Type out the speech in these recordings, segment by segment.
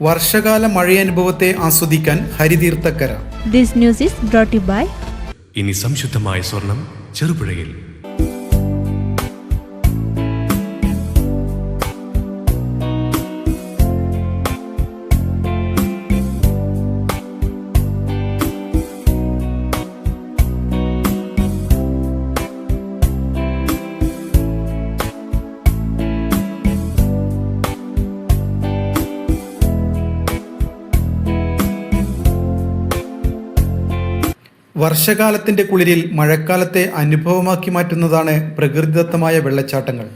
വർഷകാല മഴയനുഭവത്തെ ആസ്വദിക്കാൻ ഹരിതീർത്ഥക്കര. This news is brought to you by ഇനി സംശുദ്ധമായ സ്വർണം ചെറുപുഴയിൽ. വർഷകാലത്തിൻ്റെ കുളിരിൽ മഴക്കാലത്തെ അനുഭവമാക്കി മാറ്റുന്നതാണ് പ്രകൃതിദത്തമായ വെള്ളച്ചാട്ടങ്ങൾ.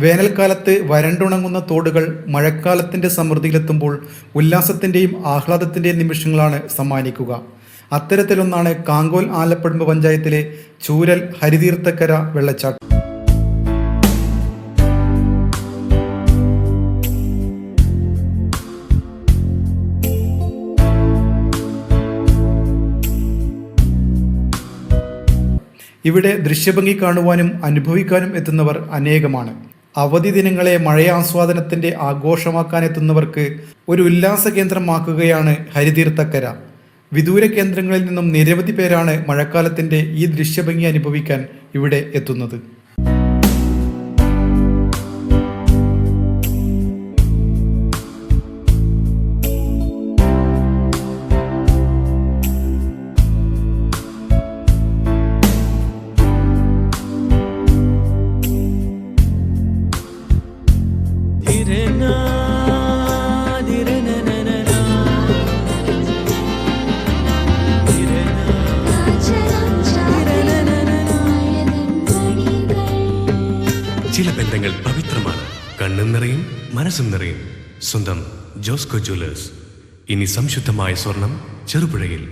വേനൽക്കാലത്ത് വരണ്ടുണങ്ങുന്ന തോടുകൾ മഴക്കാലത്തിൻ്റെ സമൃദ്ധിയിലെത്തുമ്പോൾ ഉല്ലാസത്തിൻ്റെയും ആഹ്ലാദത്തിൻ്റെയും നിമിഷങ്ങളാണ് സമ്മാനിക്കുക. അത്തരത്തിലൊന്നാണ് കാങ്കോൽ ആലപ്പടുമ്പ് പഞ്ചായത്തിലെ ചൂരൽ ഹരിതീർത്ഥക്കര വെള്ളച്ചാട്ടം. ഇവിടെ ദൃശ്യഭംഗി കാണുവാനും അനുഭവിക്കാനും എത്തുന്നവർ അനേകമാണ്. അവധി ദിനങ്ങളെ മഴയാസ്വാദനത്തിൻ്റെ ആഘോഷമാക്കാനെത്തുന്നവർക്ക് ഒരു ഉല്ലാസ കേന്ദ്രമാക്കുകയാണ് ഹരിതീർത്ഥക്കര. വിദൂര കേന്ദ്രങ്ങളിൽ നിന്നും നിരവധി പേരാണ് മഴക്കാലത്തിൻ്റെ ഈ ദൃശ്യഭംഗി അനുഭവിക്കാൻ ഇവിടെ എത്തുന്നത്. ചില ബന്ധങ്ങൾ പവിത്രമാണ്. കണ്ണും നിറയും മനസ്സും നിറയും. സ്വന്തം ജോസ്കോ ജ്വല്ലേഴ്സ്. ഇനി സംശുദ്ധമായ സ്വർണം ചെറുപുഴയിൽ.